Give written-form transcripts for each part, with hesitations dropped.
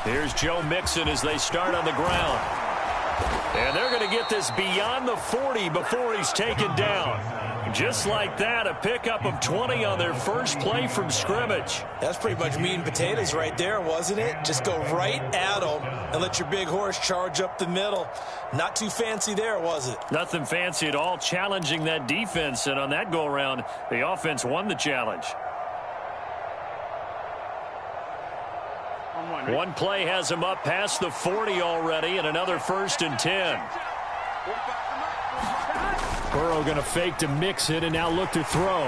Here's Joe Mixon as they start on the ground. And they're going to get this beyond the 40 before he's taken down. Just like that, a pickup of 20 on their first play from scrimmage. That's pretty much meat and potatoes right there, wasn't it? Just go right at them and let your big horse charge up the middle. Not too fancy there, was it? Nothing fancy at all, challenging that defense. And on that go-around, the offense won the challenge. One play has him up past the 40 already, and another 1st and 10. Burrow going to fake to mix it and now look to throw.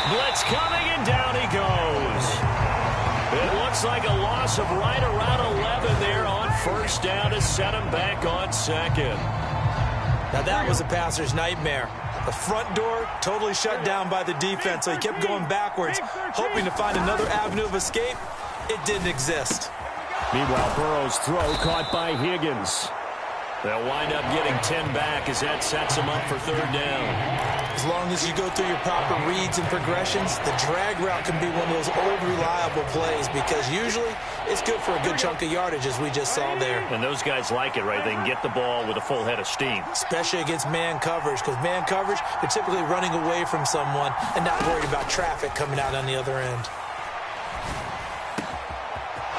Blitz coming, and down he goes. It looks like a loss of right around 11 there on 1st down to set him back on 2nd. Now that was a passer's nightmare. The front door totally shut down by the defense, so he kept going backwards, hoping to find another avenue of escape. It didn't exist. Meanwhile, Burrow's throw caught by Higgins. They'll wind up getting 10 back as that sets them up for 3rd down. As long as you go through your proper reads and progressions, the drag route can be one of those old reliable plays because usually it's good for a good chunk of yardage, as we just saw there. And those guys like it, right? They can get the ball with a full head of steam. Especially against man coverage, because man coverage, they're typically running away from someone and not worried about traffic coming out on the other end.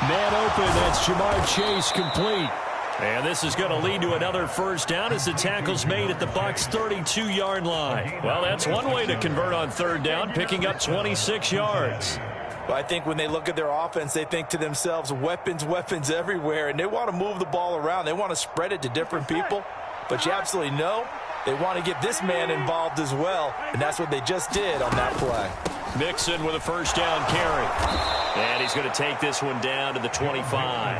Man open, that's Jamar Chase complete. And this is going to lead to another 1st down as the tackle's made at the Bucs' 32-yard line. Well, that's one way to convert on 3rd down, picking up 26 yards. Well, I think when they look at their offense, they think to themselves, weapons, weapons everywhere, and they want to move the ball around. They want to spread it to different people, but you absolutely know they want to get this man involved as well, and that's what they just did on that play. Mixon with a 1st down carry. And he's going to take this one down to the 25.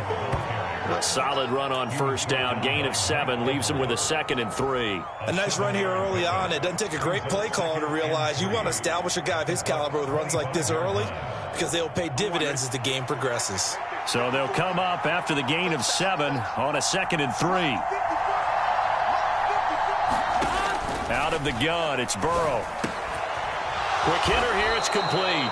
A solid run on 1st down. Gain of 7 leaves him with a 2nd and 3. A nice run here early on. It doesn't take a great play caller to realize you want to establish a guy of his caliber with runs like this early because they'll pay dividends as the game progresses. So they'll come up after the gain of 7 on a 2nd and 3. Out of the gun, it's Burrow. Quick hitter here, it's complete.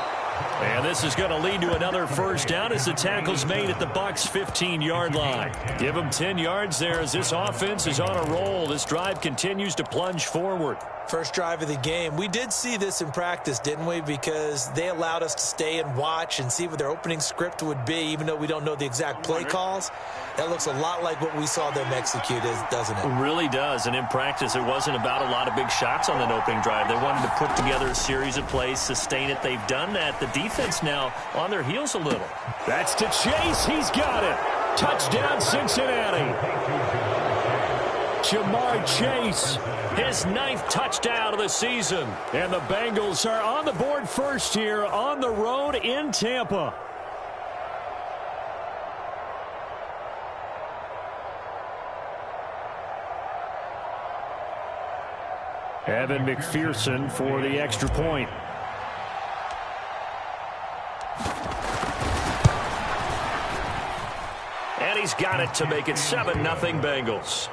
And this is going to lead to another 1st down as the tackle's made at the Bucs' 15-yard line. Give them 10 yards there as this offense is on a roll. This drive continues to plunge forward. First drive of the game. We did see this in practice, didn't we? Because they allowed us to stay and watch and see what their opening script would be, even though we don't know the exact play calls. That looks a lot like what we saw them execute, doesn't it? It really does. And in practice, it wasn't about a lot of big shots on that opening drive. They wanted to put together a series of plays, sustain it. They've done that. The defense now on their heels a little. That's to Chase. He's got it. Touchdown, Cincinnati. Jamar Chase, his 9th touchdown of the season. And the Bengals are on the board first here on the road in Tampa. Evan McPherson for the extra point. And he's got it to make it 7-0 Bengals.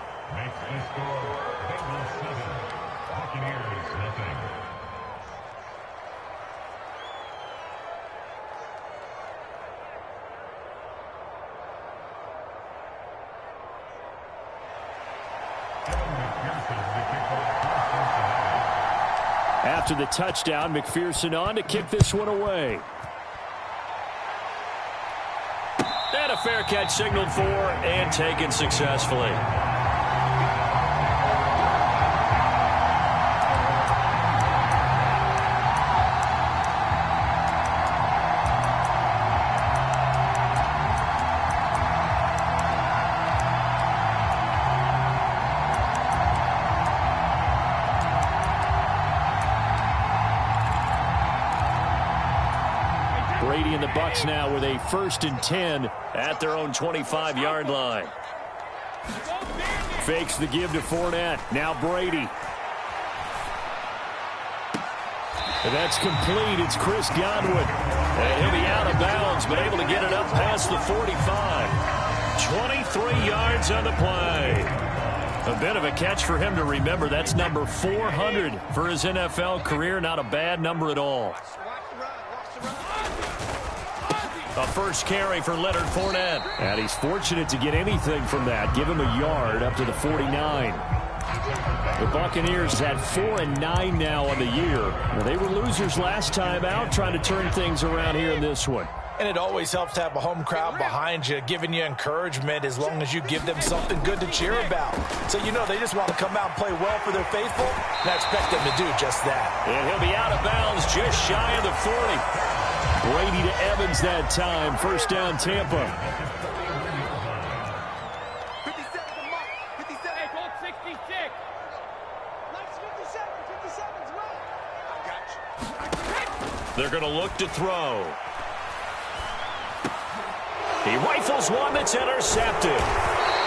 After the touchdown, McPherson on to kick this one away. And a fair catch signaled for and taken successfully. Brady and the Bucs now with a 1st and 10 at their own 25-yard line. Fakes the give to Fournette. Now Brady. And that's complete. It's Chris Godwin. And he'll be out of bounds, but able to get it up past the 45. 23 yards on the play. A bit of a catch for him to remember. That's number 400 for his NFL career. Not a bad number at all. A first carry for Leonard Fournette. And he's fortunate to get anything from that. Give him a yard up to the 49. The Buccaneers at 4-9 now on the year. Well, they were losers last time out, trying to turn things around here in this one. And it always helps to have a home crowd behind you, giving you encouragement as long as you give them something good to cheer about. So you know they just want to come out and play well for their faithful, and I expect them to do just that. And he'll be out of bounds just shy of the 40. Brady to Evans that time. First down, Tampa. 57 to Mark. 57. Hey, ball 66. Nice 57. 57's right. I got you. They're going to look to throw. He rifles one that's intercepted.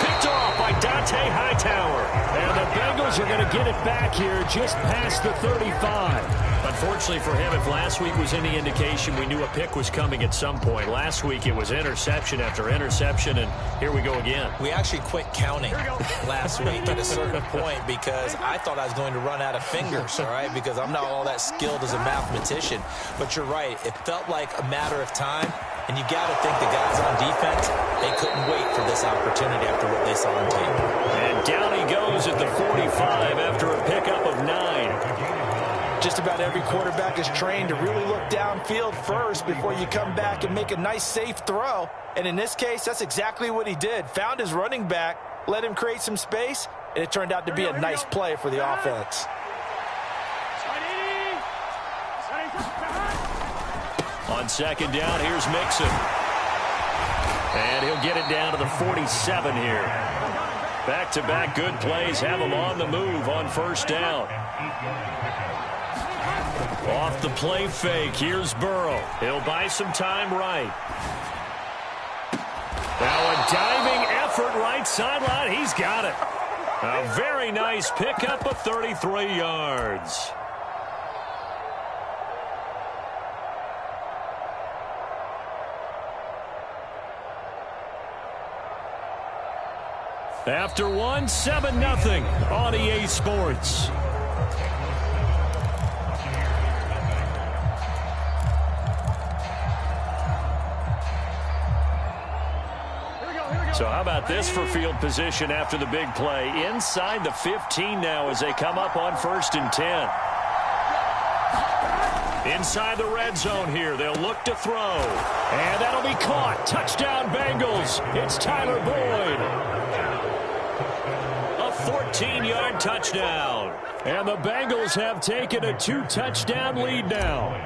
Picked off by Dante Hightower. And the Bengals are going to get it back here just past the 35. Unfortunately for him, if last week was any indication, we knew a pick was coming at some point. Last week it was interception after interception, and here we go again. We actually quit counting last week at a certain point because I thought I was going to run out of fingers, all right, because I'm not all that skilled as a mathematician. But you're right. It felt like a matter of time, and you got to think the guys on defense, they couldn't wait for this opportunity after what they saw on tape. And down he goes at the 45 after a pickup of 9. Just about every quarterback is trained to really look downfield first before you come back and make a nice, safe throw. And in this case, that's exactly what he did. Found his running back, let him create some space, and it turned out to be a nice play for the offense. On second down, here's Mixon. And he'll get it down to the 47 here. Back-to-back good plays have him on the move on first down. Off the play fake, here's Burrow. He'll buy some time right. Now a diving effort right sideline. He's got it. A very nice pickup of 33 yards. After one, 7-0 on EA Sports. So how about this for field position after the big play? Inside the 15 now as they come up on 1st and 10. Inside the red zone here. They'll look to throw. And that'll be caught. Touchdown Bengals. It's Tyler Boyd. A 14-yard touchdown. And the Bengals have taken a 2-touchdown lead now.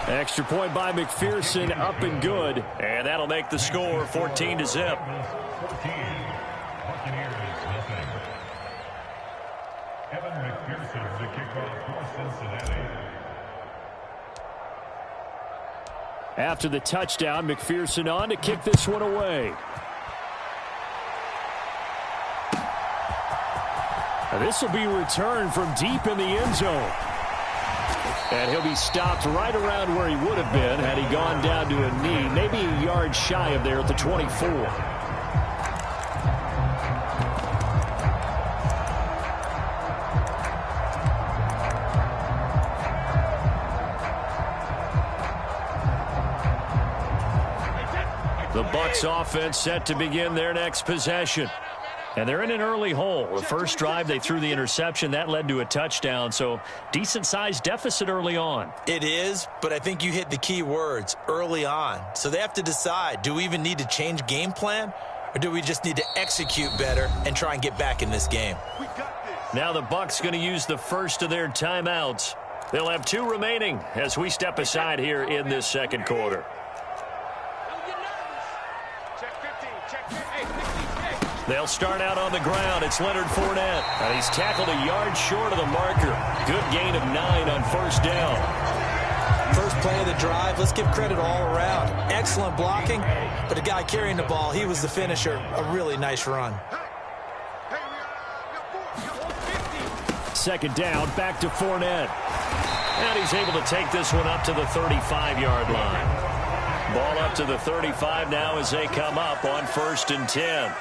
Extra point by McPherson, up and good. And that'll make the score 14-0. After the touchdown, McPherson on to kick this one away. Now this will be returned from deep in the end zone. And he'll be stopped right around where he would have been had he gone down to a knee, maybe a yard shy of there at the 24. The Bucs offense set to begin their next possession. And they're in an early hole. The first drive, they threw the interception. That led to a touchdown, so decent-sized deficit early on. It is, but I think you hit the key words, early on. So they have to decide, do we even need to change game plan, or do we just need to execute better and try and get back in this game? Now the Bucs going to use the first of their timeouts. They'll have 2 remaining as we step aside here in this second quarter. They'll start out on the ground. It's Leonard Fournette. And he's tackled a yard short of the marker. Good gain of 9 on first down. First play of the drive. Let's give credit all around. Excellent blocking, but the guy carrying the ball, he was the finisher. A really nice run. Second down, back to Fournette. And he's able to take this one up to the 35-yard line. Ball up to the 35 now as they come up on 1st and 10.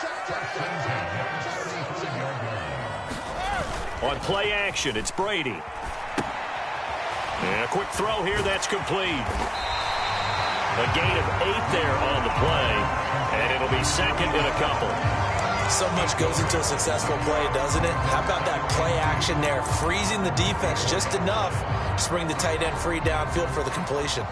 On play action, it's Brady. And a quick throw here that's complete. A gain of 8 there on the play, and it'll be second and a couple. So much goes into a successful play, doesn't it? How about that play action there, freezing the defense just enough to bring the tight end free downfield for the completion.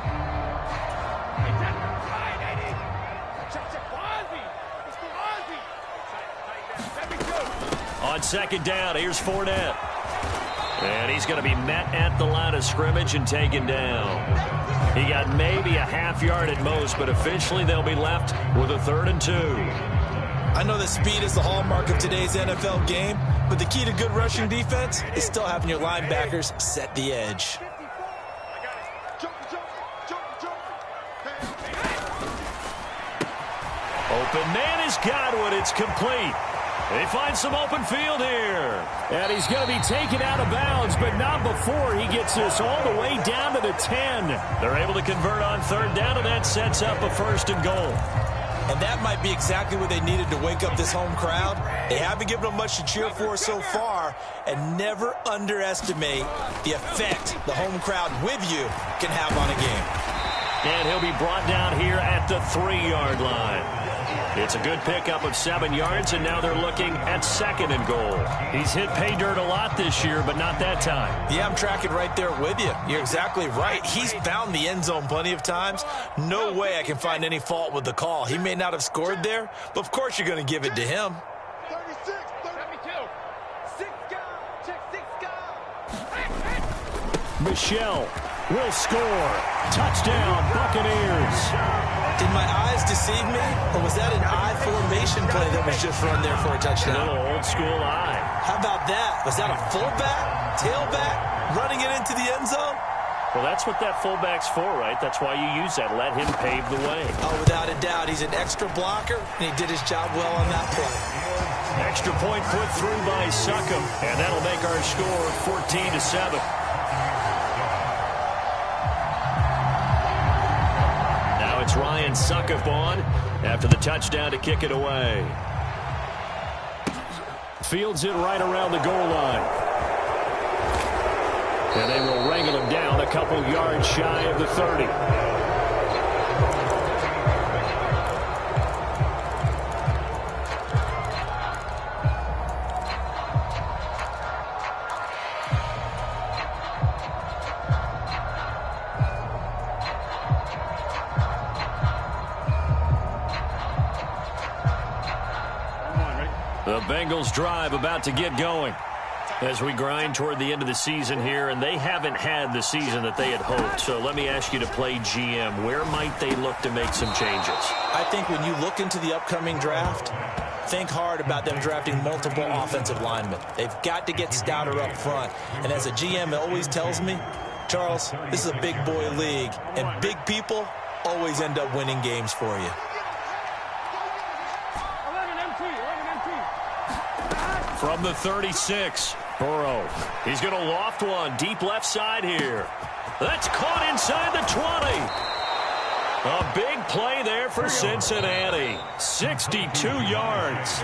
On second down, here's Fournette. And he's going to be met at the line of scrimmage and taken down. He got maybe a half yard at most, but officially they'll be left with a 3rd and 2. I know that speed is the hallmark of today's NFL game, but the key to good rushing defense is still having your linebackers set the edge. Open man is Godwin. It's complete. They find some open field here. And he's going to be taken out of bounds, but not before he gets this all the way down to the 10. They're able to convert on 3rd down, and that sets up a 1st and goal. And that might be exactly what they needed to wake up this home crowd. They haven't given them much to cheer for so far, and never underestimate the effect the home crowd with you can have on a game. And he'll be brought down here at the 3-yard line. It's a good pickup of 7 yards, and now they're looking at 2nd and goal. He's hit pay dirt a lot this year, but not that time. Yeah, I'm tracking right there with you. You're exactly right. He's found the end zone plenty of times. No way I can find any fault with the call. He may not have scored there, but of course you're going to give it to him. 36, 32. 6 guys. Check 6 guys. Michelle will score. Touchdown, Buccaneers. Did my eyes deceive me, or was that an I formation play that was just run there for a touchdown? A little old school eye. How about that? Was that a fullback, tailback, running it into the end zone? Well, that's what that fullback's for, right? That's why you use that. Let him pave the way. Oh, without a doubt. He's an extra blocker, and he did his job well on that play. Extra point put through by Succop, and that'll make our score 14-7. It's Ryan Succop on after the touchdown to kick it away. Fields it right around the goal line. And they will wrangle him down a couple yards shy of the 30. The Bengals drive about to get going as we grind toward the end of the season here, and they haven't had the season that they had hoped. So let me ask you to play GM. Where might they look to make some changes? I think when you look into the upcoming draft, think hard about them drafting multiple offensive linemen. They've got to get stouter up front. And as a GM, it always tells me, Charles, this is a big boy league, and big people always end up winning games for you. From the 36, Burrow. He's going to loft one deep left side here. That's caught inside the 20. A big play there for Cincinnati. 62 yards.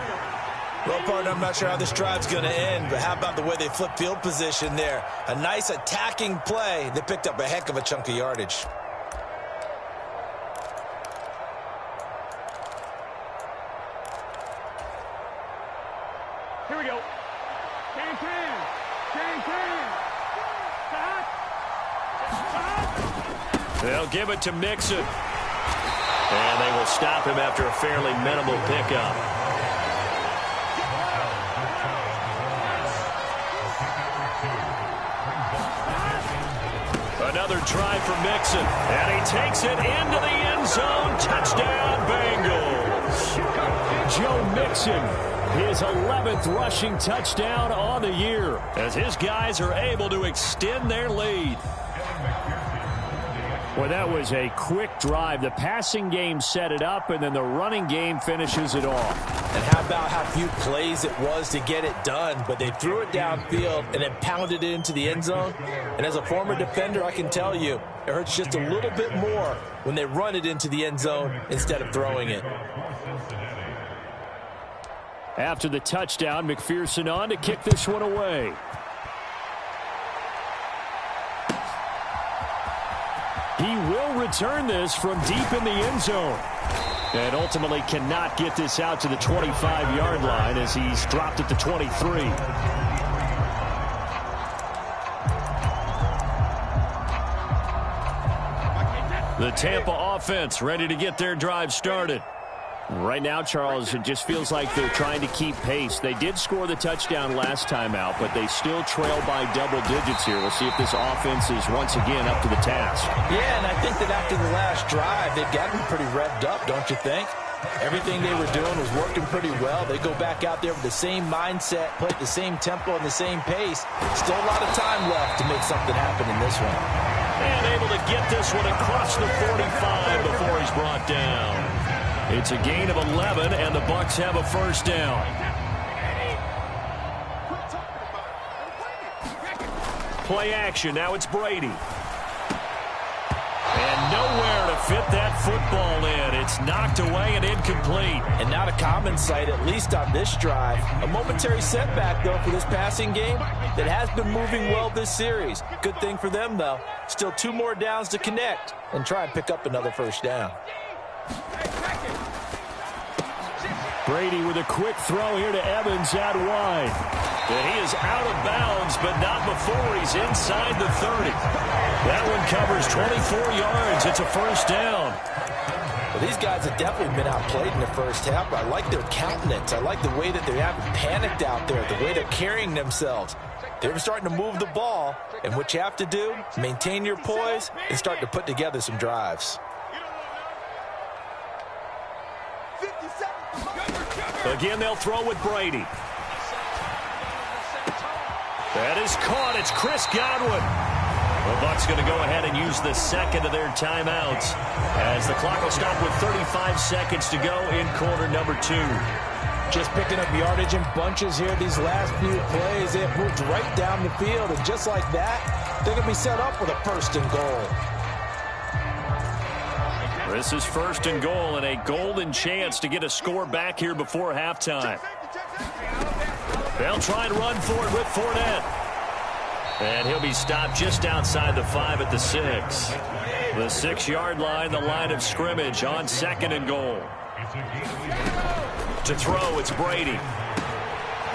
Well, partner, I'm not sure how this drive's going to end, but how about the way they flip field position there? A nice attacking play. They picked up a heck of a chunk of yardage. Here we go. Can. They'll give it to Mixon. And they will stop him after a fairly minimal pickup. Another try for Mixon. And he takes it into the end zone. Touchdown, Bengals. Joe Mixon. His 11th rushing touchdown on the year as his guys are able to extend their lead. Well, that was a quick drive. The passing game set it up, and then the running game finishes it off. And how about how few plays it was to get it done, but they threw it downfield and then pounded it into the end zone. And as a former defender, I can tell you, it hurts just a little bit more when they run it into the end zone instead of throwing it. After the touchdown, McPherson on to kick this one away. He will return this from deep in the end zone. And ultimately cannot get this out to the 25-yard line as he's dropped at the 23. The Tampa offense ready to get their drive started. Right now, Charles, it just feels like they're trying to keep pace. They did score the touchdown last time out, but they still trail by double digits here. We'll see if this offense is once again up to the task. Yeah, and I think that after the last drive, they've gotten pretty revved up, don't you think? Everything they were doing was working pretty well. They go back out there with the same mindset, play at the same tempo and the same pace. Still a lot of time left to make something happen in this one. And able to get this one across the 45 before he's brought down. It's a gain of 11, and the Bucs have a first down. Play action. Now it's Brady. And nowhere to fit that football in. It's knocked away and incomplete. And not a common sight, at least on this drive. A momentary setback, though, for this passing game that has been moving well this series. Good thing for them, though. Still 2 more downs to connect and try and pick up another first down. Brady with a quick throw here to Evans out wide. And he is out of bounds, but not before he's inside the 30. That one covers 24 yards. It's a first down. Well, these guys have definitely been outplayed in the first half, but I like their countenance. I like the way that they haven't panicked out there, the way they're carrying themselves. They're starting to move the ball, and what you have to do, maintain your poise and start to put together some drives. Again, they'll throw with Brady. That is caught. It's Chris Godwin. The Bucs going to go ahead and use the second of their timeouts as the clock will stop with 35 seconds to go in quarter number 2. Just picking up yardage in bunches here these last few plays. They have moved right down the field, and just like that, they're going to be set up with a first and goal. This is first and goal and a golden chance to get a score back here before halftime. They'll try and run for it with Fournette. And he'll be stopped just outside the 5 at the 6. The 6-yard line, the line of scrimmage on second and goal. To throw, it's Brady.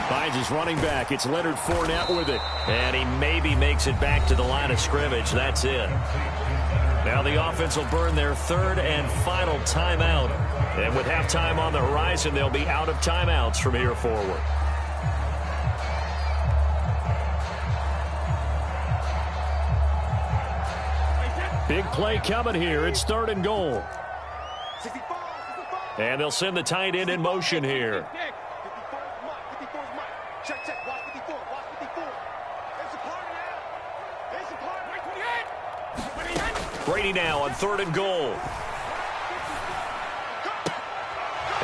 Finds his running back. It's Leonard Fournette with it. And he maybe makes it back to the line of scrimmage. That's it. Now the offense will burn their third and final timeout. And with halftime on the horizon, they'll be out of timeouts from here forward. Big play coming here. It's third and goal. And they'll send the tight end in motion here. Brady now on third and goal.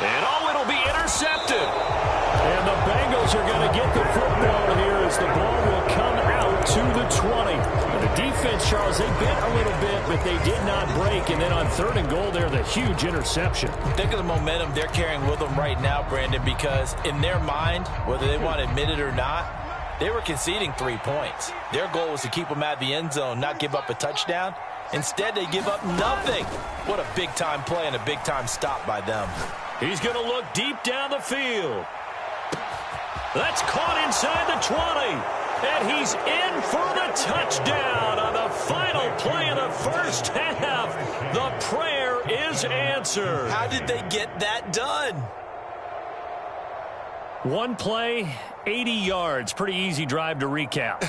And it'll be intercepted. And the Bengals are going to get the football here as the ball will come out to the 20. And the defense, Charles, they bent a little bit, but they did not break. And then on third and goal there, the huge interception. Think of the momentum they're carrying with them right now, Brandon, because in their mind, whether they want to admit it or not, they were conceding 3 points. Their goal was to keep them at the end zone, not give up a touchdown. Instead, they give up nothing. What a big-time play and a big-time stop by them. He's going to look deep down the field. That's caught inside the 20. And he's in for the touchdown on the final play of the first half. The prayer is answered. How did they get that done? One play, 80 yards. Pretty easy drive to recap.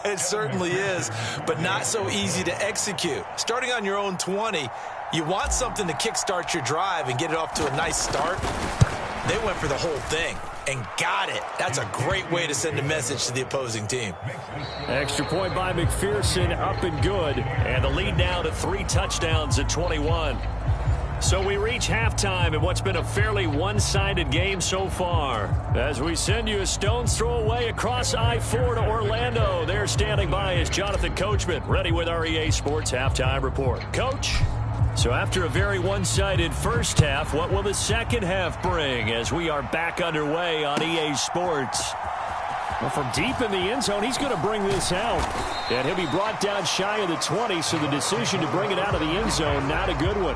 It certainly is, but not so easy to execute. Starting on your own 20, you want something to kickstart your drive and get it off to a nice start. They went for the whole thing and got it. That's a great way to send a message to the opposing team. Extra point by McPherson, up and good. And the lead now to 3 touchdowns at 21. So we reach halftime in what's been a fairly one-sided game so far. As we send you a stone's throw away across I-4 to Orlando. There standing by is Jonathan Coachman, ready with our EA Sports Halftime Report. Coach? So after a very one-sided first half, what will the second half bring as we are back underway on EA Sports? Well, from deep in the end zone, he's going to bring this out. And he'll be brought down shy of the 20, so the decision to bring it out of the end zone, not a good one.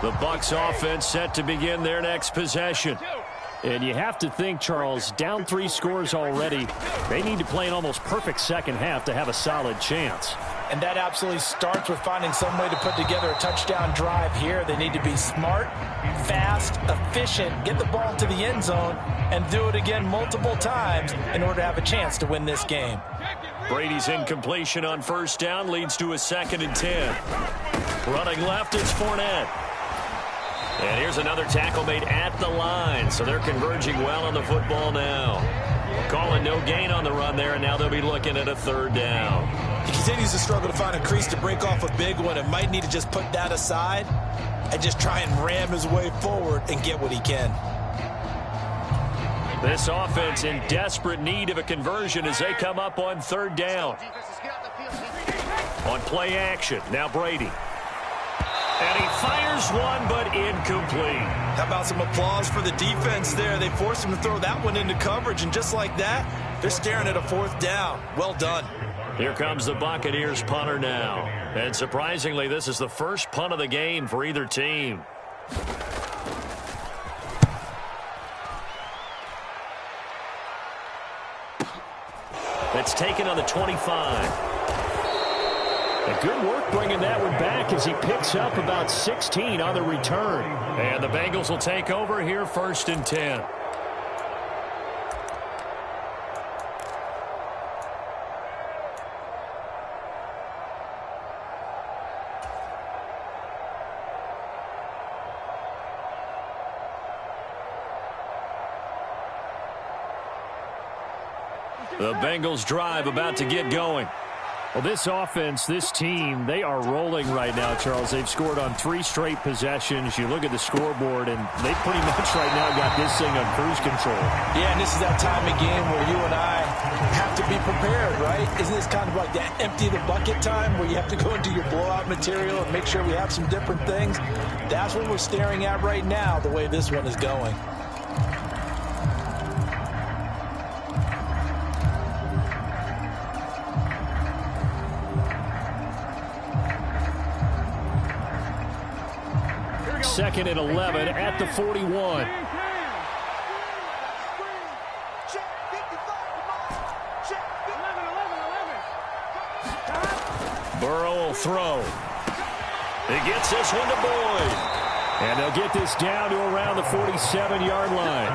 The Bucs offense set to begin their next possession. And you have to think, Charles, down 3 scores already. They need to play an almost perfect second half to have a solid chance. And that absolutely starts with finding some way to put together a touchdown drive here. They need to be smart, fast, efficient, get the ball to the end zone, and do it again multiple times in order to have a chance to win this game. Brady's incompletion on first down leads to a 2nd and 10. Running left, it's Fournette. And here's another tackle made at the line, so they're converging well on the football now. Calling no gain on the run there, and now they'll be looking at a 3rd down. He continues to struggle to find a crease to break off a big one and might need to just put that aside and just try and ram his way forward and get what he can. This offense in desperate need of a conversion as they come up on 3rd down. On play action, now Brady. And he fires one, but incomplete. How about some applause for the defense there? They forced him to throw that one into coverage, and just like that, they're staring at a 4th down. Well done. Here comes the Buccaneers punter now. And surprisingly, this is the first punt of the game for either team. It's taken on the 25. And good work bringing that one back as he picks up about 16 on the return. And the Bengals will take over here 1st and 10. The Bengals drive about to get going. Well, this offense, this team, they are rolling right now, Charles. They've scored on 3 straight possessions. You look at the scoreboard, and they pretty much right now got this thing on cruise control. Yeah, and this is that time of game where you and I have to be prepared, right? Isn't this kind of like that empty the bucket time where you have to go into your blowout material and make sure we have some different things? That's what we're staring at right now, the way this one is going. Second and 11 at the 41. Burrow will throw. He gets this one to Boyd. And they'll get this down to around the 47-yard line.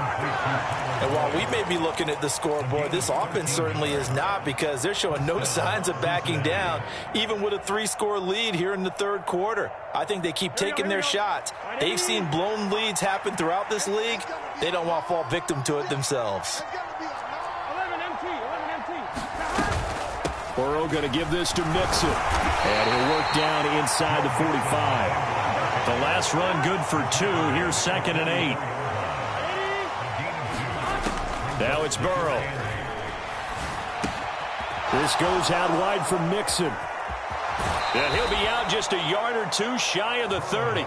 And while we may be looking at the scoreboard, this offense certainly is not, because they're showing no signs of backing down, even with a 3-score lead here in the 3rd quarter. I think they keep taking their shots. They've seen blown leads happen throughout this league. They don't want to fall victim to it themselves. Burrow going to give this to Mixon. And he'll work down inside the 45. The last run good for 2. Here's 2nd and 8. Now it's Burrow. This goes out wide for Mixon. And he'll be out just a yard or 2 shy of the 30.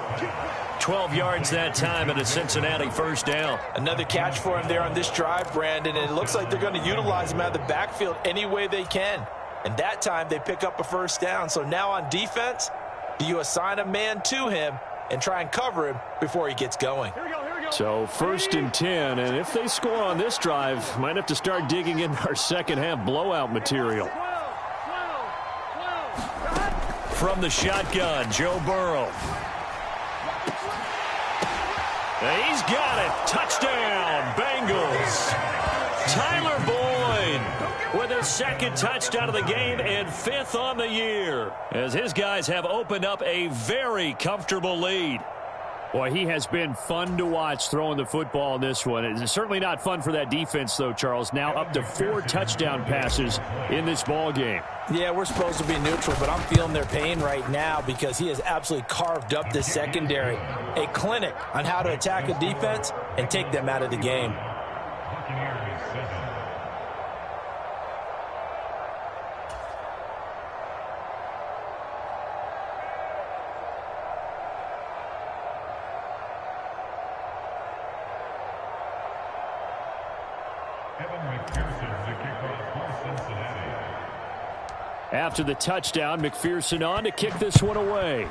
12 yards that time and a Cincinnati 1st down. Another catch for him there on this drive, Brandon, and it looks like they're going to utilize him out of the backfield any way they can. And that time they pick up a 1st down. So now on defense, do you assign a man to him and try and cover him before he gets going? So 1st and 10, and if they score on this drive, might have to start digging in our second half blowout material. From the shotgun, Joe Burrow. And he's got it. Touchdown, Bengals. Tyler Boyd with his 2nd touchdown of the game and 5th on the year, as his guys have opened up a very comfortable lead. Boy, he has been fun to watch throwing the football in this one. It's certainly not fun for that defense, though, Charles. Now up to 4 touchdown passes in this ball game. Yeah, we're supposed to be neutral, but I'm feeling their pain right now because he has absolutely carved up this secondary. A clinic on how to attack a defense and take them out of the game. After the touchdown, McPherson on to kick this one away.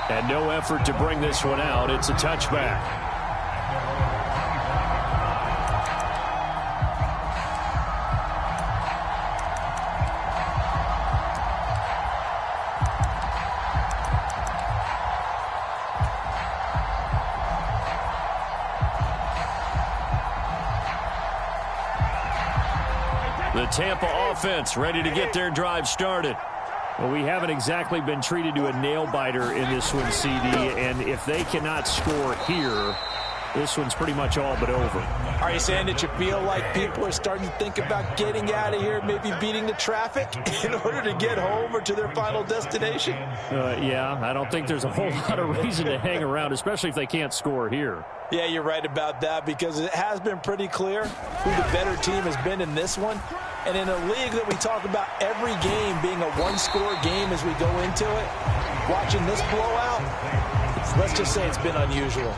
And no effort to bring this one out. It's a touchback. The Tampa offense ready to get their drive started. Well, we haven't exactly been treated to a nail-biter in this one, CD, and if they cannot score here, this one's pretty much all but over. Are you saying that you feel like people are starting to think about getting out of here, maybe beating the traffic in order to get home or to their final destination? Yeah, I don't think there's a whole lot of reason to hang around, especially if they can't score here. Yeah, you're right about that, because it has been pretty clear who the better team has been in this one. And in a league that we talk about every game being a one-score game as we go into it, watching this blowout, let's just say it's been unusual.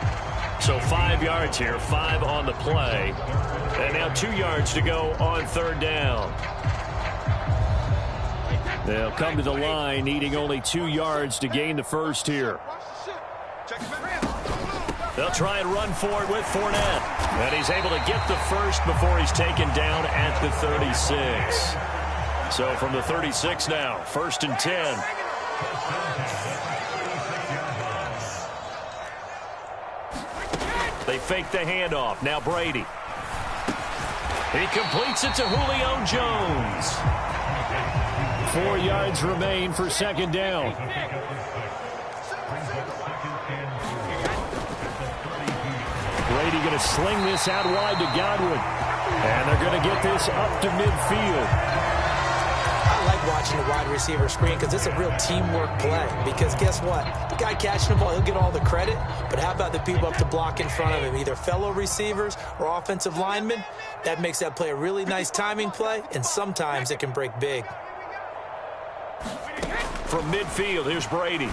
So 5 yards here, 5 on the play. And now 2 yards to go on third down. They'll come to the line needing only 2 yards to gain the first here. They'll try and run for it with Fournette. And he's able to get the first before he's taken down at the 36. So from the 36 now, 1st and 10. They fake the handoff. Now Brady. He completes it to Julio Jones. 4 yards remain for second down. Brady going to sling this out wide to Godwin. And they're going to get this up to midfield. I like watching the wide receiver screen because it's a real teamwork play. Because guess what? The guy catching the ball, he'll get all the credit. But how about the people up to block in front of him, either fellow receivers or offensive linemen? That makes that play a really nice timing play, and sometimes it can break big. From midfield, here's Brady.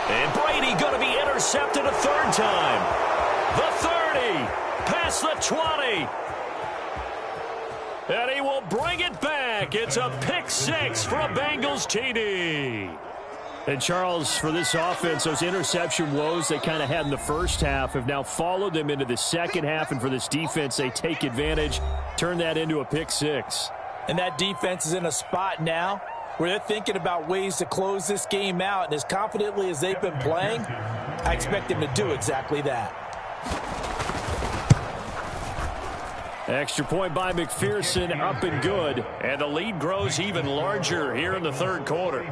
And Brady going to be intercepted a third time. The 30, past the 20. And he will bring it back. It's a pick six for a Bengals TD. And Charles, for this offense, those interception woes they kind of had in the first half have now followed them into the second half. And for this defense, they take advantage, turn that into a pick six. And that defense is in a spot now where they're thinking about ways to close this game out. And as confidently as they've been playing, I expect them to do exactly that. Extra point by McPherson, up and good. And the lead grows even larger here in the third quarter.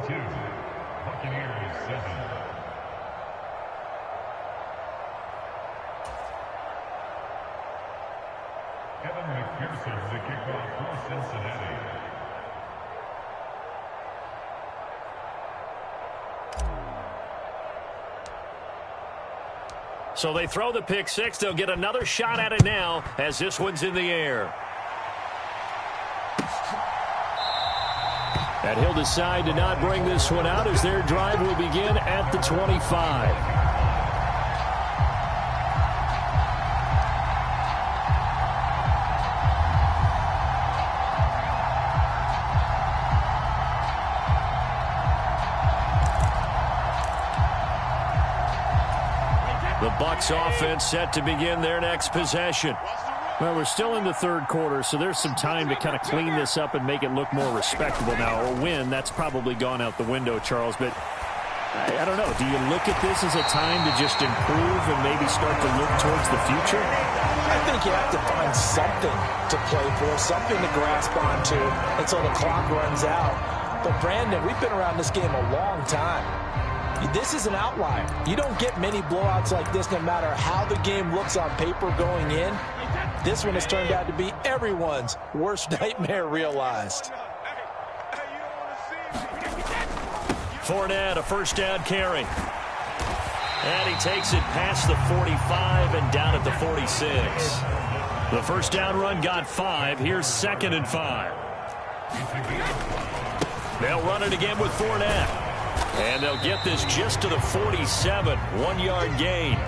McPherson, the kickoff for Cincinnati. So they throw the pick six. They'll get another shot at it now as this one's in the air. And he'll decide to not bring this one out as their drive will begin at the 25. The Bucs offense set to begin their next possession. Well, we're still in the third quarter, so there's some time to kind of clean this up and make it look more respectable now. A win, that's probably gone out the window, Charles. But I don't know. Do you look at this as a time to just improve and maybe start to look towards the future? I think you have to find something to play for, something to grasp onto until the clock runs out. But, Brandon, we've been around this game a long time. This is an outlier. You don't get many blowouts like this no matter how the game looks on paper going in. This one has turned out to be everyone's worst nightmare realized. Fournette, a first down carry. And he takes it past the 45 and down at the 46. The first down run got 5. Here's 2nd and 5. They'll run it again with Fournette. And they'll get this just to the 47. 1-yard gain.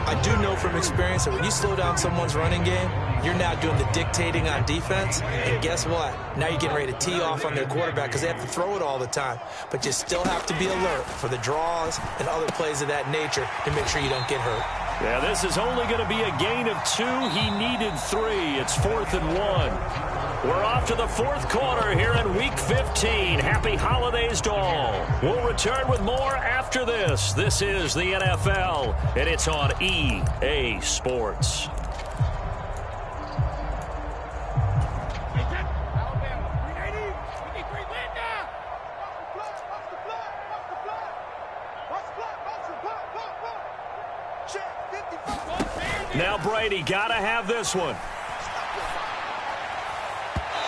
I do know from experience that when you slow down someone's running game, you're now doing the dictating on defense. And guess what? Now you're getting ready to tee off on their quarterback because they have to throw it all the time. But you still have to be alert for the draws and other plays of that nature to make sure you don't get hurt. Yeah, this is only going to be a gain of 2. He needed 3. It's 4th and 1. We're off to the 4th quarter here in Week 15. Happy holidays to all. We'll return with more after this. This is the NFL, and it's on EA Sports. Now Brady got to have this one.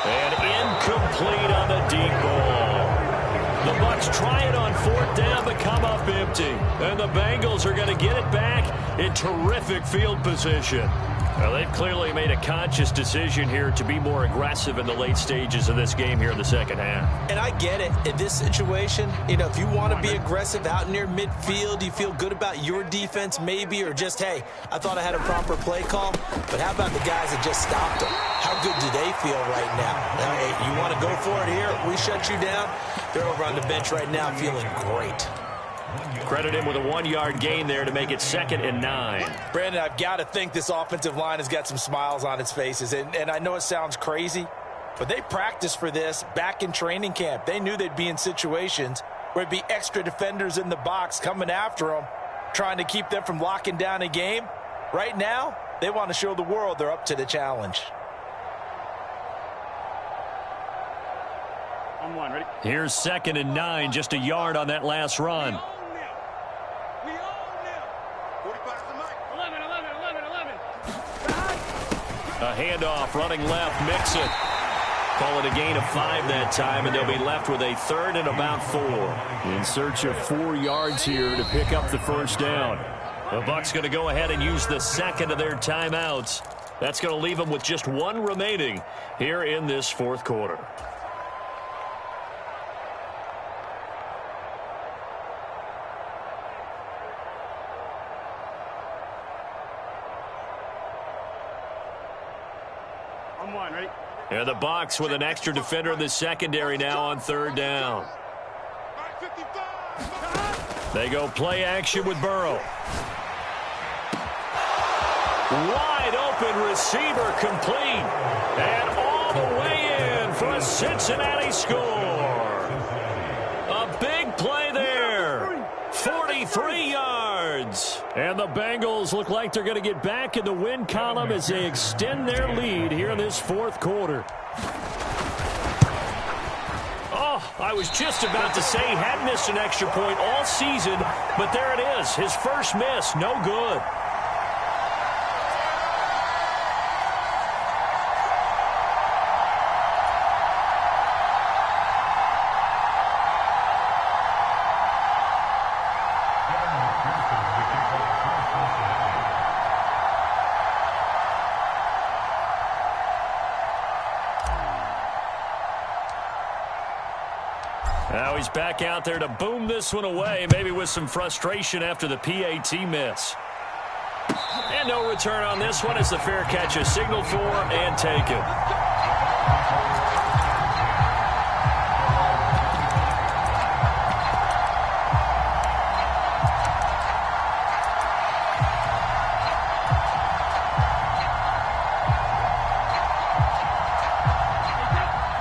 And incomplete on the deep ball. The Bucs try it on 4th down but come up empty. And the Bengals are going to get it back in terrific field position. Well, they've clearly made a conscious decision here to be more aggressive in the late stages of this game here in the second half. And I get it. In this situation, if you want to be aggressive out near midfield, you feel good about your defense maybe, or just, hey, I thought I had a proper play call. But how about the guys that just stopped them? How good do they feel right now? Hey, you want to go for it here? We shut you down. They're over on the bench right now feeling great. Credit him with a 1-yard gain there to make it 2nd and 9. Brandon, I've got to think this offensive line has got some smiles on its faces. And I know it sounds crazy, but they practiced for this back in training camp. They knew they'd be in situations where it'd be extra defenders in the box coming after them, trying to keep them from locking down a game. Right now, they want to show the world they're up to the challenge. Ready? Here's 2nd and 9, just a yard on that last run. We own them. 45 to Mike. 11. A handoff, running left, Mixon. Call it a gain of 5 that time, and they'll be left with a 3rd and about 4. In search of 4 yards here to pick up the first down. The Bucs going to go ahead and use the 2nd of their timeouts. That's going to leave them with just 1 remaining here in this 4th quarter. Ready? And the Bucs with an extra defender in the secondary now on 3rd down. They go play action with Burrow. Wide open receiver complete. And all the way in for a Cincinnati score. A big play there. 43 yards. And the Bengals look like they're going to get back in the win column as they extend their lead here in this 4th quarter. Oh, I was just about to say he had missed an extra point all season, but there it is. His first miss, no good. Now he's back out there to boom this one away, maybe with some frustration after the PAT miss. And no return on this one as the fair catch is signaled for and taken.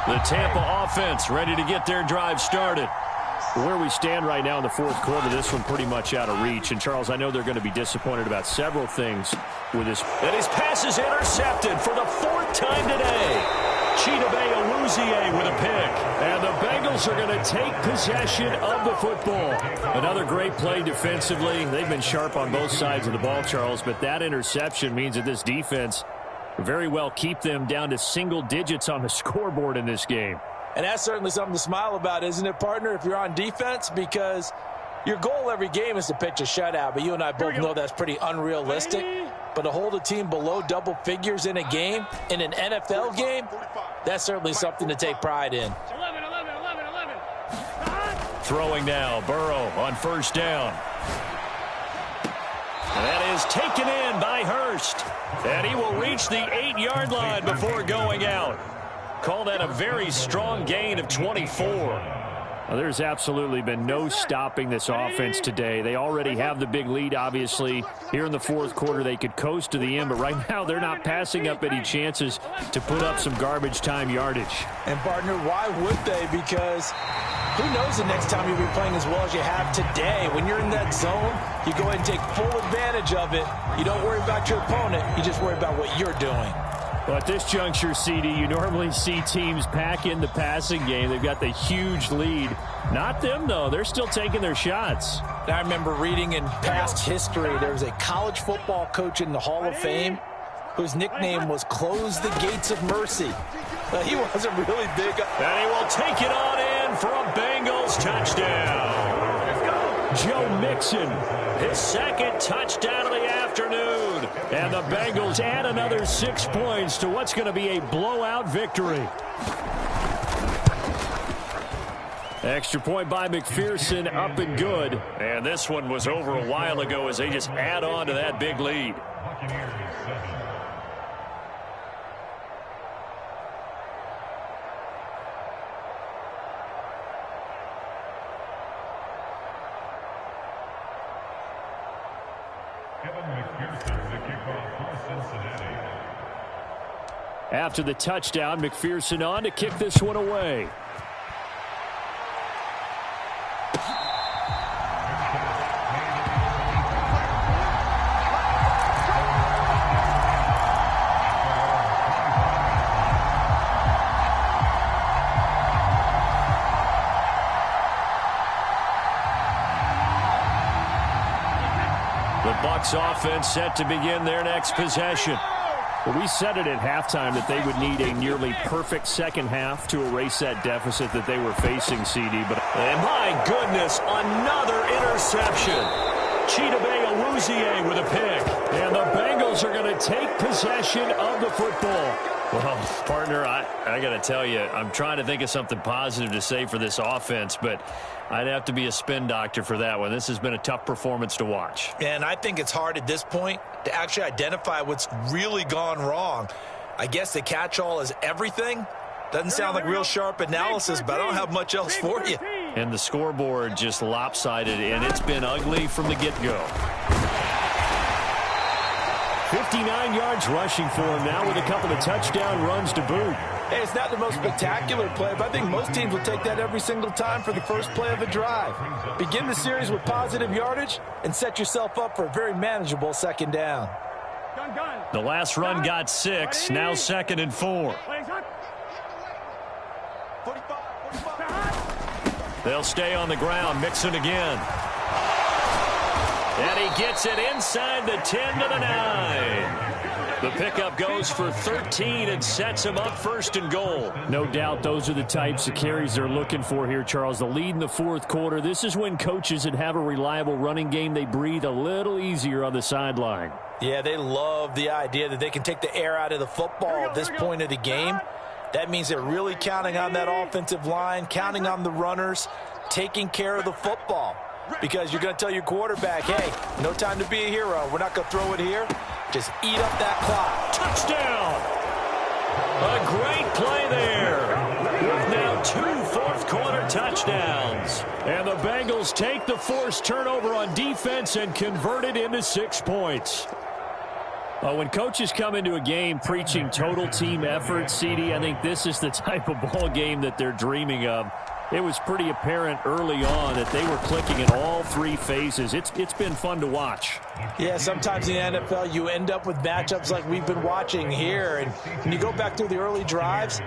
The Tampa offense ready to get their drive started. Where we stand right now in the 4th quarter, this one pretty much out of reach. And, Charles, I know they're going to be disappointed about several things with this. And his pass is intercepted for the 4th time today. Chidobe Awuzie with a pick. And the Bengals are going to take possession of the football. Another great play defensively. They've been sharp on both sides of the ball, Charles, but that interception means that this defense very well keep them down to single digits on the scoreboard in this game. And that's certainly something to smile about, isn't it, partner, if you're on defense? Because Your goal every game is to pitch a shutout, but you and I both know that's pretty unrealistic. But to hold a team below double figures in a game, in an NFL game, that's certainly something to take pride in. 11. Throwing now, Burrow on first down. That is taken in by Hurst. And he will reach the 8-yard line before going out. Call that a very strong gain of 24. Well, there's absolutely been no stopping this offense today. They already have the big lead, obviously. Here in the fourth quarter, they could coast to the end, but right now they're not passing up any chances to put up some garbage time yardage. And, partner, why would they? Because who knows the next time you'll be playing as well as you have today. When you're in that zone, you go ahead and take full advantage of it. You don't worry about your opponent. You just worry about what you're doing. Well, at this juncture, CD, you normally see teams pack in the passing game. They've got the huge lead. Not them, though. They're still taking their shots. I remember reading in past history, there was a college football coach in the Hall of Fame whose nickname was Close the Gates of Mercy. He wasn't really big. And he will take it on in for a Bengals touchdown. Joe Mixon, his second touchdown of the afternoon. And the Bengals add another 6 points to what's going to be a blowout victory. Extra point by McPherson, up and good. And this one was over a while ago as they just add on to that big lead. After the touchdown, McPherson on to kick this one away. The Bucs offense set to begin their next possession. Well, we said it at halftime that they would need a nearly perfect second half to erase that deficit that they were facing, CD. And my goodness, another interception. Chidobe Awuzie with a pick. And the Bengals are going to take possession of the football. Well, partner, I got to tell you, I'm trying to think of something positive to say for this offense, but I'd have to be a spin doctor for that one. This has been a tough performance to watch. And I think it's hard at this point to actually identify what's really gone wrong. I guess the catch-all is everything. Doesn't sound like real sharp analysis, but I don't have much else for you. And the scoreboard just lopsided, and it's been ugly from the get-go. 59 yards rushing for him now with a couple of touchdown runs to boot. Hey, it's not the most spectacular play, but I think most teams will take that every single time for the first play of a drive. Begin the series with positive yardage and set yourself up for a very manageable second down. The last run got 6, now 2nd and 4. They'll stay on the ground, Mixon again. And he gets it inside the 10 to the 9. The pickup goes for 13 and sets him up 1st and goal. No doubt those are the types of carries they're looking for here, Charles. The lead in the fourth quarter. This is when coaches that have a reliable running game, they breathe a little easier on the sideline. Yeah, they love the idea that they can take the air out of the football at this point of the game. That means they're really counting on that offensive line, counting on the runners, taking care of the football. Because you're going to tell your quarterback, hey, no time to be a hero. We're not going to throw it here. Just eat up that clock. Touchdown! A great play there. With now 2 fourth-quarter touchdowns. And the Bengals take the forced turnover on defense and convert it into 6 points. When coaches come into a game preaching total team effort, CD, I think this is the type of ball game that they're dreaming of. It was pretty apparent early on that they were clicking in all 3 phases. It's been fun to watch. Yeah, sometimes in the NFL you end up with matchups like we've been watching here. And when you go back through the early drives,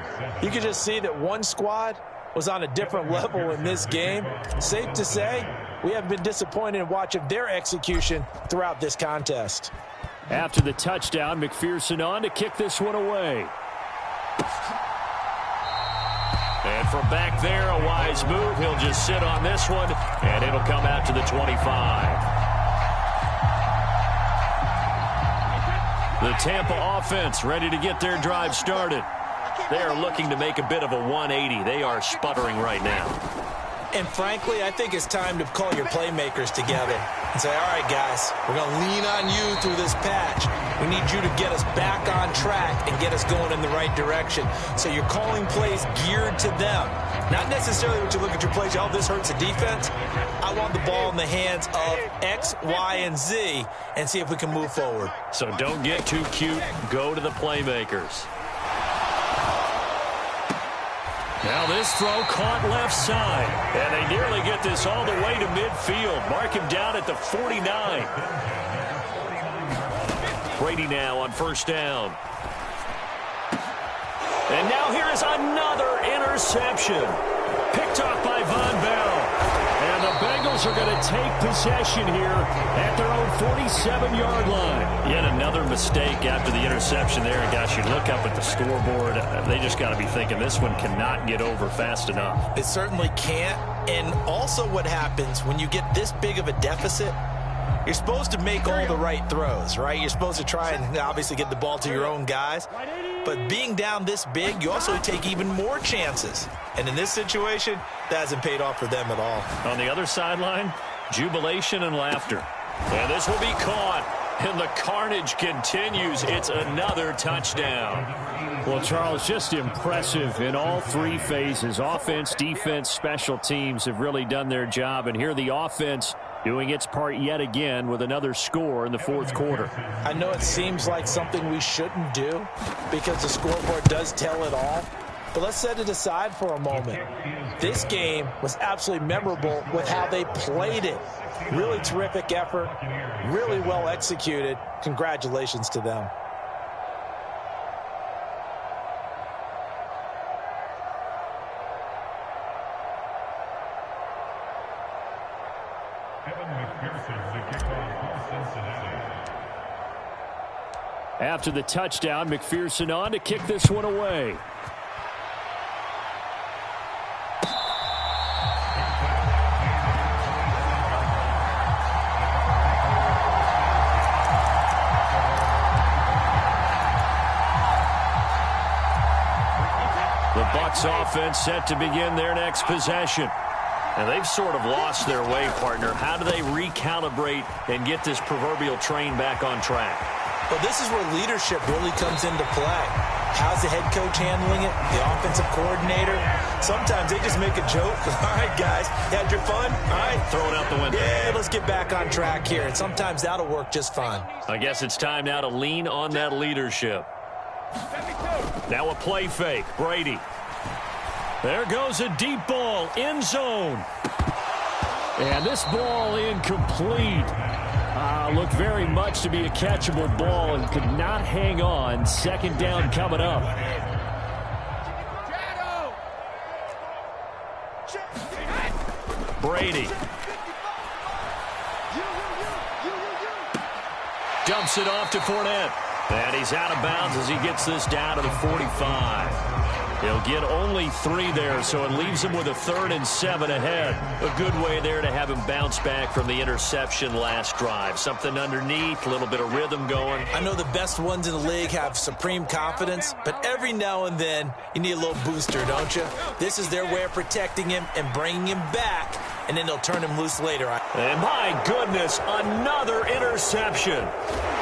you can just see that one squad was on a different level in this game. Safe to say, we have been disappointed in watching their execution throughout this contest. After the touchdown, McPherson on to kick this one away. And from back there, a wise move. He'll just sit on this one, and it'll come out to the 25. The Tampa offense ready to get their drive started. They are looking to make a bit of a 180. They are sputtering right now. And frankly, I think it's time to call your playmakers together and say, all right, guys, we're going to lean on you through this patch. We need you to get us back on track and get us going in the right direction. So you're calling plays geared to them. Not necessarily when you look at your plays, oh, this hurts the defense. I want the ball in the hands of X, Y, and Z and see if we can move forward. So don't get too cute. Go to the playmakers. Now this throw caught left side. And they nearly get this all the way to midfield. Mark him down at the 49. Brady now on first down. And now here is another interception. Picked off by Von Bell. And the Bengals are going to take possession here at their own 47-yard line. Yet another mistake after the interception there. And gosh, you look up at the scoreboard. They just got to be thinking this one cannot get over fast enough. It certainly can't. And also what happens when you get this big of a deficit, you're supposed to make all the right throws, right? You're supposed to try and obviously get the ball to your own guys. But being down this big, you also take even more chances. And in this situation, that hasn't paid off for them at all. On the other sideline, jubilation and laughter. And this will be caught. And the carnage continues. It's another touchdown. Well, Charles, just impressive in all three phases. Offense, defense, special teams have really done their job. And here the offense doing its part yet again with another score in the fourth quarter. I know it seems like something we shouldn't do because the scoreboard does tell it all. But let's set it aside for a moment. This game was absolutely memorable with how they played it. Really terrific effort, really well executed. Congratulations to them. After the touchdown, McPherson on to kick this one away. The Bucs offense set to begin their next possession. And they've sort of lost their way, partner. How do they recalibrate and get this proverbial train back on track? Well, this is where leadership really comes into play. How's the head coach handling it? The offensive coordinator? Sometimes they just make a joke. All right, guys, you had your fun? All right. Throw it out the window. Yeah, let's get back on track here. And sometimes that'll work just fine. I guess it's time now to lean on that leadership. Now a play fake. Brady. There goes a deep ball. End zone. And this ball incomplete. Looked very much to be a catchable ball and could not hang on. Second down coming up. Brady. Dumps it off to Fournette. And he's out of bounds as he gets this down to the 45. He'll get only 3 there, so it leaves him with a 3rd and 7 ahead. A good way there to have him bounce back from the interception last drive. Something underneath, a little bit of rhythm going. I know the best ones in the league have supreme confidence, but every now and then you need a little booster, don't you? This is their way of protecting him and bringing him back, and then they'll turn him loose later. And my goodness, another interception.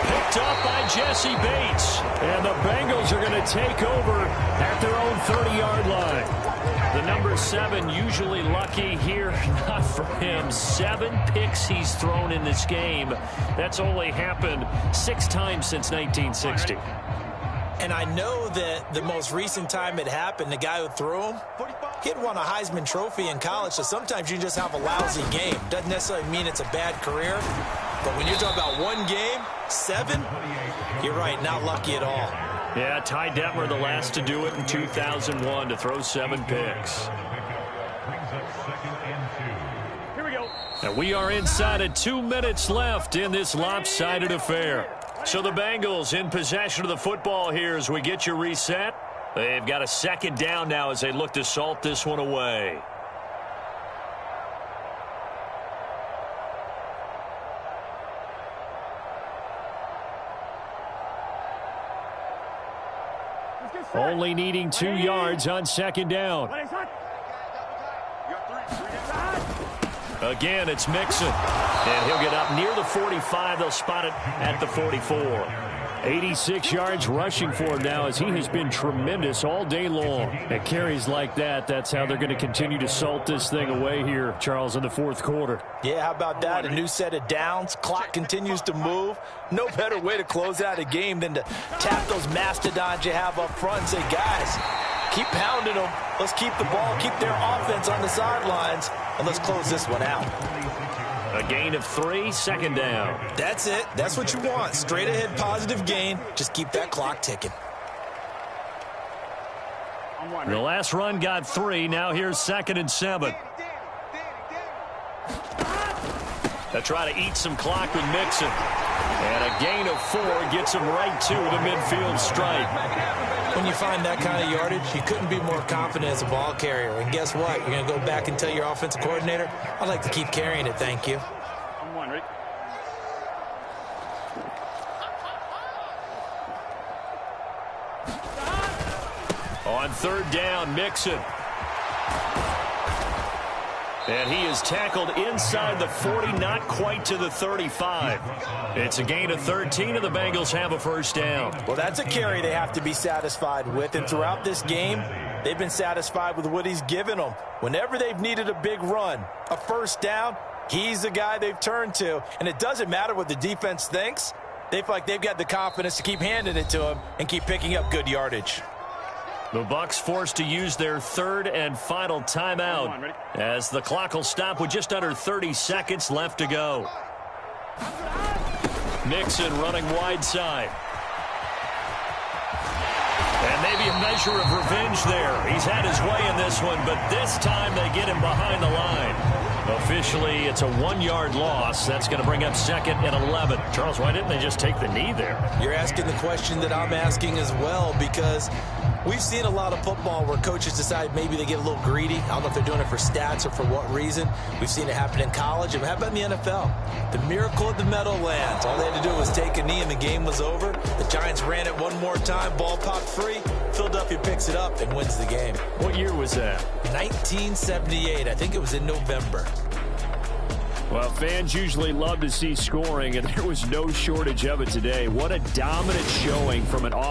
Picked up by Jesse Bates. And the Bengals are going to take over at their own 30-yard line. The number 7 usually lucky here. Not for him. 7 picks he's thrown in this game. That's only happened 6 times since 1960. And I know that the most recent time it happened, the guy who threw him, he had won a Heisman Trophy in college, so sometimes you just have a lousy game. Doesn't necessarily mean it's a bad career, but when you're talking about one game, 7, you're right, not lucky at all. Yeah, Ty Detmer, the last to do it in 2001, to throw 7 picks. Here we go. And we are inside of 2 minutes left in this lopsided affair. So the Bengals in possession of the football here as we get you reset. They've got a second down now as they look to salt this one away. Only needing 2 yards on second down. Again, it's Mixon. And he'll get up near the 45. They'll spot it at the 44. 86 yards rushing for him now as he has been tremendous all day long. At carries like that, that's how they're going to continue to salt this thing away here, Charles, in the fourth quarter. Yeah, how about that? A new set of downs. Clock continues to move. No better way to close out a game than to tap those mastodons you have up front and say, guys, keep pounding them. Let's keep the ball, keep their offense on the sidelines, and let's close this one out. A gain of 3, second down. That's it. That's what you want. Straight ahead positive gain. Just keep that clock ticking. The last run got 3. Now here's 2nd and 7. They'll try to eat some clock with Mixon. And a gain of 4 gets him right to the midfield stripe. When you find that kind of yardage, you couldn't be more confident as a ball carrier. And guess what? You're going to go back and tell your offensive coordinator, I'd like to keep carrying it, thank you. I'm one, right? On 3rd down, Mixon. And he is tackled inside the 40, not quite to the 35. It's a gain of 13, and the Bengals have a first down. Well, that's a carry they have to be satisfied with. And throughout this game, they've been satisfied with what he's given them. Whenever they've needed a big run, a first down, he's the guy they've turned to. And it doesn't matter what the defense thinks. They feel like they've got the confidence to keep handing it to him and keep picking up good yardage. The Bucs forced to use their 3rd and final timeout as the clock will stop with just under 30 seconds left to go. Mixon running wide side. And maybe a measure of revenge there. He's had his way in this one, but this time they get him behind the line. Officially, it's a 1-yard loss. That's going to bring up 2nd and 11. Charles, why didn't they just take the knee there? You're asking the question that I'm asking as well, because we've seen a lot of football where coaches decide maybe they get a little greedy. I don't know if they're doing it for stats or for what reason. We've seen it happen in college. And how about in the NFL? The miracle of the Meadowlands. All they had to do was take a knee and the game was over. The Giants ran it one more time. Ball popped free. Philadelphia picks it up and wins the game. What year was that? 1978. I think it was in November. Well, fans usually love to see scoring, and there was no shortage of it today. What a dominant showing from an